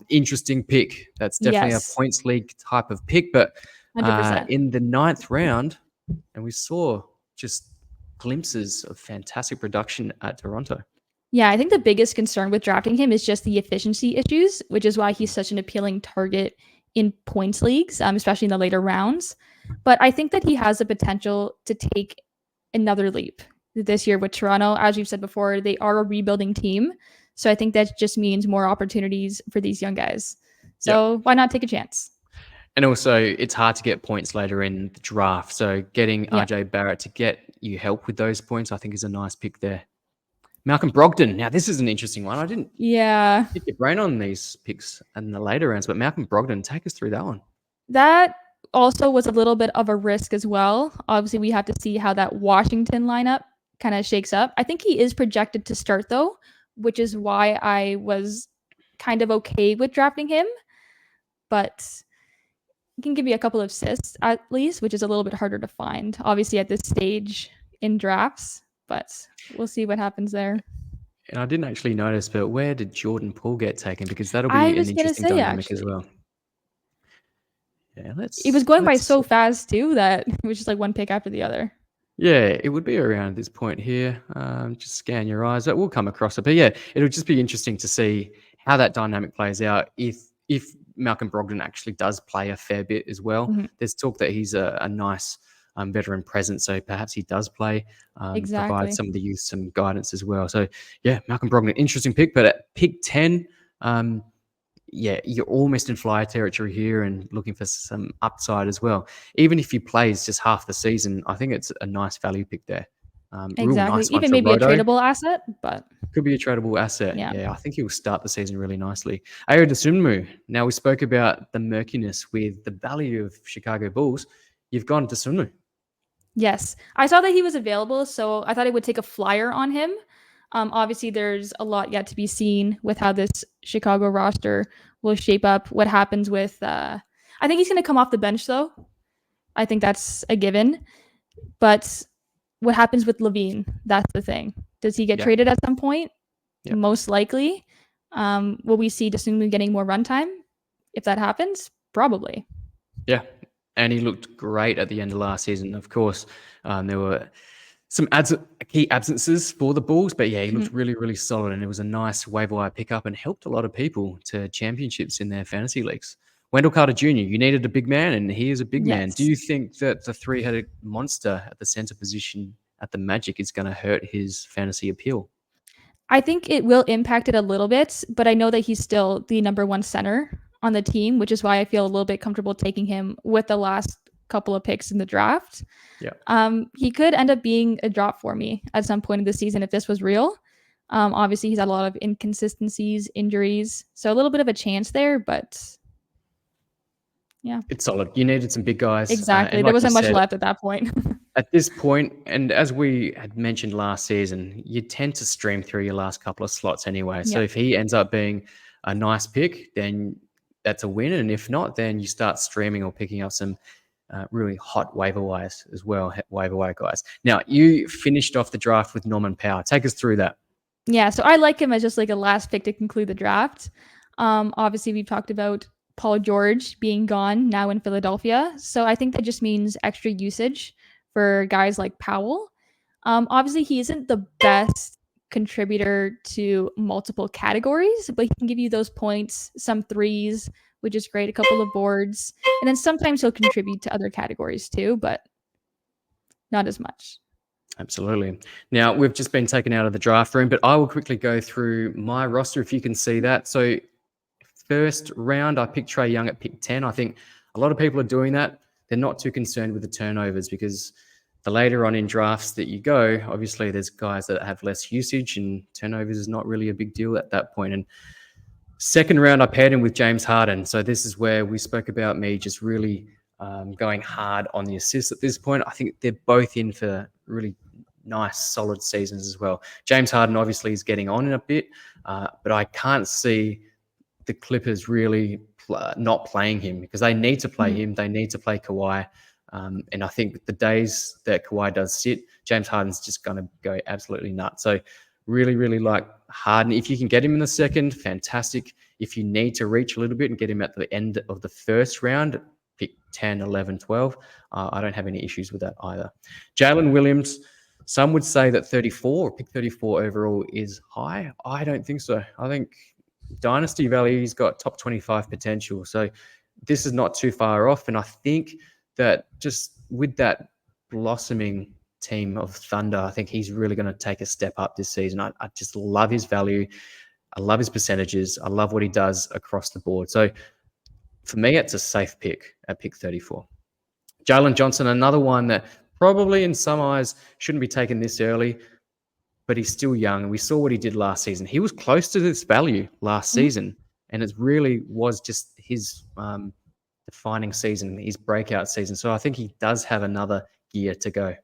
interesting pick. That's definitely a points league type of pick, but in the 9th round, and we saw just glimpses of fantastic production at Toronto. Yeah, I think the biggest concern with drafting him is just the efficiency issues, which is why he's such an appealing target in points leagues, especially in the later rounds. But I think that he has the potential to take another leap this year with Toronto. As we've said before, they are a rebuilding team. So I think that just means more opportunities for these young guys. So why not take a chance? And also, it's hard to get points later in the draft. So getting RJ Barrett to get you help with those points, I think, is a nice pick there. Malcolm Brogdon. Now, this is an interesting one. I didn't pick your brain on these picks in the later rounds, but Malcolm Brogdon, take us through that one. That also was a little bit of a risk as well. Obviously, we have to see how that Washington lineup kind of shakes up. I think he is projected to start, though, which is why I was kind of okay with drafting him. But he can give you a couple of assists at least, which is a little bit harder to find, obviously, at this stage in drafts. But we'll see what happes there. And I didn't actually notice, but where did Jordan Poole get taken? Because that'll be an interesting dynamic as well. Yeah, it was going by so fast too that it was just like one pick after the other. Yeah, it would be around this point here. Just scan your eyes. That will come across it. But yeah, it'll just be interesting to see how that dynamic plays out if Malcolm Brogdon actually does play a fair bit as well. There's talk that he's a nice veteran presence, so perhaps he does play, provide some of the youth some guidance as well. So yeah, Malcolm Brogdon, interesting pick. But at pick 10, you're almost in flyer territory here and looking for some upside as well. Even if he plays just half the season, I think it's a nice value pick there. Nice even maybe Roto. A tradable asset, but could be a tradable asset. Yeah, I think he will start the season really nicely. Ayo Dosunmu. Now we spoke about the murkiness with the value of Chicago Bulls. You've gone to Dosunmu. Yes, I saw that he was available, so I thought I would take a flyer on him. Obviously, there's a lot yet to be seen with how this Chicago roster will shape up. What happens with? I think he's going to come off the bench, though. I think that's a given. But what happens with Levine? That's the thing. Does he get traded at some point? Most likely. Will we see Dosunmu getting more runtime? If that happens, probably. Yeah, and he looked great at the end of last season. Of course, there were some key absences for the Bulls, but yeah, he looked really, really solid, and it was a nice waiver wire pickup and helped a lot of people to championships in their fantasy leagues. Wendell Carter Jr., you needed a big man, and he is a big man. Do you think that the three-headed monster at the center position at the Magic is going to hurt his fantasy appeal? I think it will impact it a little bit, but I know that he's still the number one center on the team, which is why I feel a little bit comfortable taking him with the last couple of picks in the draft. He could end up being a drop for me at some point in the season if this was real. Obviously, he's had a lot of inconsistencies, injuries, so a little bit of a chance there, but yeah. It's solid. You needed some big guys. Exactly. There wasn't much left at that point. At this point, and as we had mentioned last season, you tend to stream through your last couple of slots anyway. So if he ends up being a nice pick, then that's a win. And if not, then you start streaming or picking up some really hot waiver wires as well, waiver wire guys. Now, you finished off the draft with Norman Powell. Take us through that. Yeah, so I like him as just like a last pick to conclude the draft. Obviously, we've talked about Paul George being gone now in Philadelphia. So I think that just means extra usage for guys like Powell. Obviously, he isn't the best contributor to multiple categories, but he can give you those points, some threes, which is great, a couple of boards. And then sometimes he'll contribute to other categories too, but not as much. Absolutely. Now, we've just been taken out of the draft room, but I will quickly go through my roster if you can see that. So first round, I picked Trae Young at pick 10. I think a lot of people are doing that. They're not too concerned with the turnovers because the later on in drafts that you go, obviously there's guys that have less usage and turnovers is not really a big deal at that point. And second round, I paired him with James Harden. So this is where we spoke about me just really going hard on the assists at this point. I think they're both in for really nice, solid seasons as well. James Harden obviously is getting on in a bit, but I can't see the Clippers really not playing him because they need to play him. They need to play Kawhi. And I think the days that Kawhi does sit, James Harden's just going to go absolutely nuts. So really, really like Harden. If you can get him in the second, fantastic. If you need to reach a little bit and get him at the end of the first round, pick 10, 11, 12. I don't have any issues with that either. Jalen Williams, some would say that 34, pick 34 overall is high. I don't think so. I think dynasty value, he's got top 25 potential. So this is not too far off. And I think that just with that blossoming team of Thunder, I think he's really going to take a step up this season. I just love his value. I love his percentages. I love what he does across the board. So for me, it's a safe pick at pick 34. Jalen Johnson, another one that probably in some eyes shouldn't be taken this early, but he's still young. And we saw what he did last season. He was close to this value last season, and it really was just his defining season, his breakout season. So I think he does have another year to go.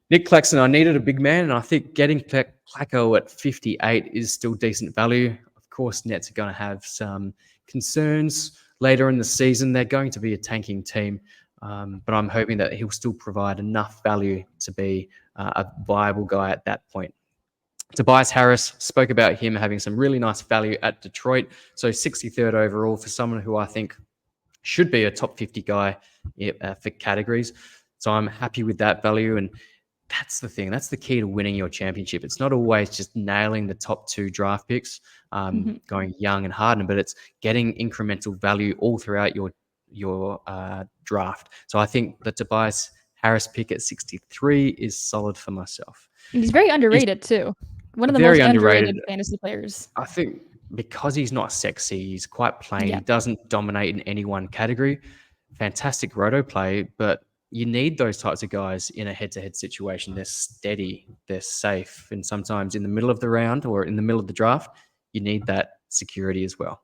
Nick Claxton, I needed a big man, and I think getting Clacko at 58 is still decent value. Of course, Nets are going to have some concerns later in the season. They're going to be a tanking team, but I'm hoping that he'll still provide enough value to be a viable guy at that point. Tobias Harris, spoke about him having some really nice value at Detroit. So 63rd overall for someone who I think should be a top 50 guy for categories. So I'm happy with that value. And that's the thing. That's the key to winning your championship. It's not always just nailing the top two draft picks, going Young and Harden, but it's getting incremental value all throughout your draft. So I think the Tobias Harris pick at 63 is solid for myself. And he's very underrated too. One of the most underrated fantasy players. I think because he's not sexy, he's quite plain. Yeah. He doesn't dominate in any one category. Fantastic roto play, but you need those types of guys in a head-to-head situation. They're steady, they're safe, and sometimes in the middle of the round or in the middle of the draft, you need that security as well.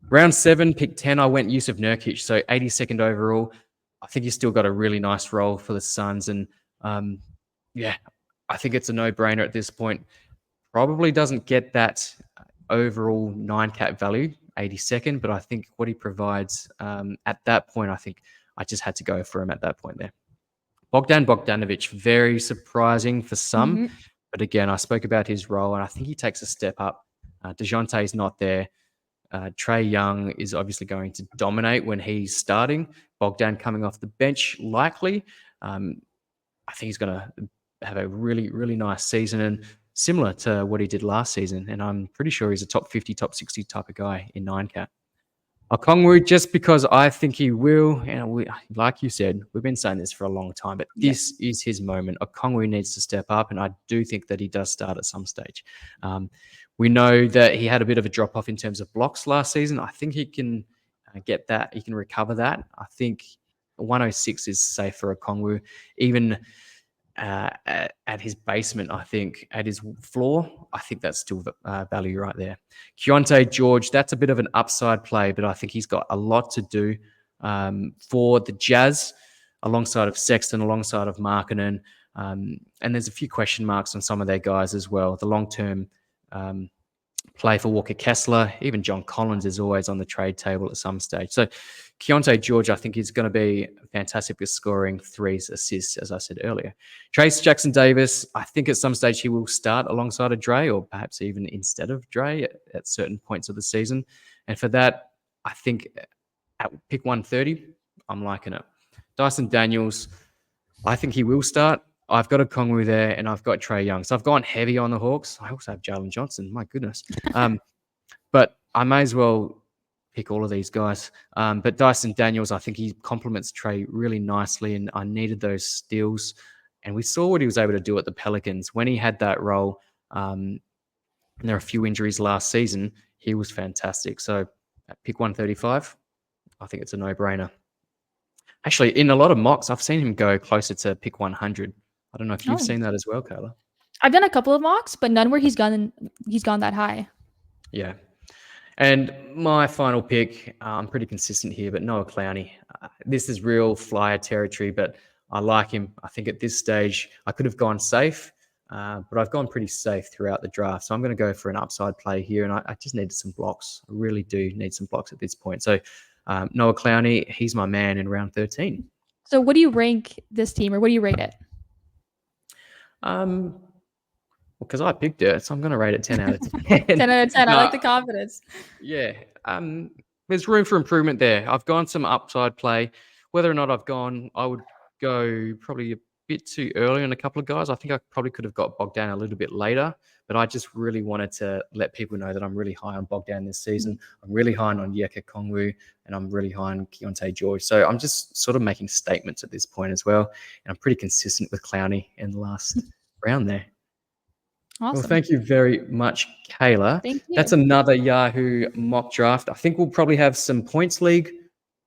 Round 7, pick 10, I went Yusuf Nurkic, so 82nd overall. I think he's still got a really nice role for the Suns, and I think it's a no-brainer at this point. Probably doesn't get that overall 9-cap value, 82nd, but I think what he provides at that point, I think I just had to go for him at that point there. Bogdan Bogdanovic, very surprising for some, but again, I spoke about his role, and I think he takes a step up. DeJounte's not there. Trae Young is obviously going to dominate when he's starting. Bogdan coming off the bench, likely. I think he's going to have a really, really nice season and similar to what he did last season. And I'm pretty sure he's a top 50, top 60 type of guy in 9-cap. Okongwu, just because I think he will, and like you said, we've been saying this for a long time, but this is his moment. Okongwu needs to step up, and I do think that he does start at some stage. We know that he had a bit of a drop-off in terms of blocks last season. I think he can get that. He can recover that. I think 106 is safe for Okongwu. Even at his basement, I think, at his floor, I think that's still value right there. Keontae George, that's a bit of an upside play, but I think he's got a lot to do for the Jazz, alongside of Sexton, alongside of Markkanen. And there's a few question marks on some of their guys as well. The long-term play for Walker Kessler. Even John Collins is always on the trade table at some stage. So Keontae George, I think, is going to be fantastic with scoring threes, assists, as I said earlier. Trace Jackson Davis, I think at some stage he will start alongside of Dre, or perhaps even instead of Dre at certain points of the season. And for that, I think at pick 130, I'm liking it. Dyson Daniels, I think he will start. I've got a Kongwu there, and I've got Trae Young. So I've gone heavy on the Hawks. I also have Jalen Johnson. My goodness. But I may as well pick all of these guys. But Dyson Daniels, I think he complements Trae really nicely, and I needed those steals. And we saw what he was able to do at the Pelicans. When he had that role, and there are a few injuries last season, he was fantastic. So at pick 135, I think it's a no-brainer. Actually, in a lot of mocks, I've seen him go closer to pick 100. I don't know if you've seen that as well, Kayla. I've done a couple of mocks, but none where he's gone that high. Yeah. And my final pick, I'm pretty consistent here, but Noah Clowney. This is real flyer territory, but I like him. I think at this stage, I could have gone safe, but I've gone pretty safe throughout the draft. So I'm going to go for an upside play here, and I just needed some blocks. I really do need some blocks at this point. So Noah Clowney, he's my man in round 13. So what do you rank this team, or what do you rate it? Because I picked it, so I'm going to rate it 10 out of 10. 10 out of 10. No, I like the confidence. Yeah. There's room for improvement there. I've gone some upside play. Whether or not I would go probably a bit too early on a couple of guys. I think I probably could have got Bogdan a little bit later, but I just really wanted to let people know that I'm really high on Bogdan this season. I'm really high on Onyeka Kongwu, and I'm really high on Keontae George. So I'm just sort of making statements at this point as well. And I'm pretty consistent with Clowney in the last round there. Awesome. Well, thank you very much, Kayla. Thank you. That's another Yahoo mock draft. I think we'll probably have some Points League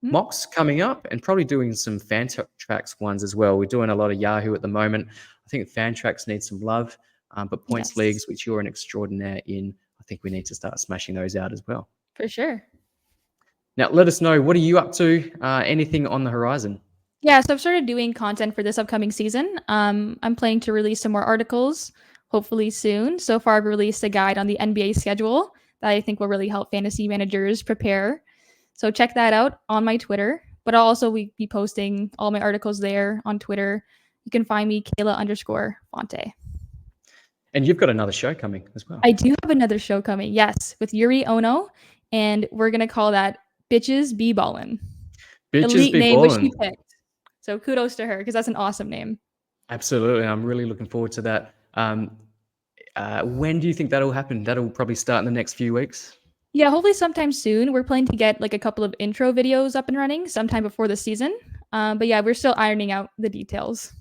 mocks coming up, and probably doing some Fantrax ones as well. We're doing a lot of Yahoo at the moment. I think Fantrax needs some love, but Points Leagues, which you're an extraordinaire in, I think we need to start smashing those out as well. For sure. Now, let us know, what are you up to? Anything on the horizon? Yeah, so I've started doing content for this upcoming season. I'm planning to release some more articles, hopefully soon. So far, I've released a guide on the NBA schedule that I think will really help fantasy managers prepare. So check that out on my Twitter. But I'll also be posting all my articles there on Twitter. You can find me Kayla_Fonte. And you've got another show coming as well. I do have another show coming, yes, with Yuri Ono. And we're going to call that Bitches Be Ballin'. Bitches Elite Be name Ballin'. which she picked. So kudos to her, because that's an awesome name. Absolutely. I'm really looking forward to that. When do you think that'll happen? That'll probably start in the next few weeks? Yeah, hopefully sometime soon. We're planning to get like a couple of intro videos up and running sometime before the season. But yeah, we're still ironing out the details.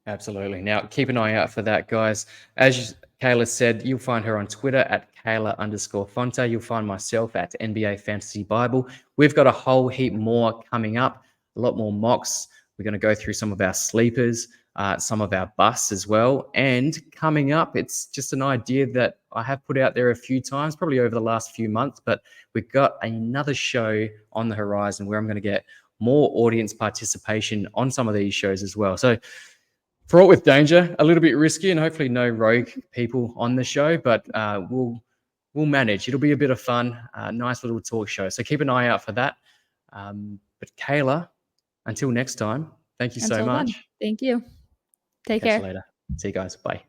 Absolutely. Now, keep an eye out for that, guys. As Kayla said, you'll find her on Twitter at Kayla_Fonte. You'll find myself at NBA Fantasy Bible. We've got a whole heap more coming up, a lot more mocks. We're going to go through some of our sleepers, some of our busts as well. And coming up, it's just an idea that I have put out there a few times, probably over the last few months, but we've got another show on the horizon where I'm going to get more audience participation on some of these shows as well. So fraught with danger, a little bit risky, and hopefully no rogue people on the show, but we'll manage. It'll be a bit of fun, nice little talk show. So keep an eye out for that. But Kayla, until next time, thank you so much. Thank you. Take Catch care. you later. See you guys. Bye.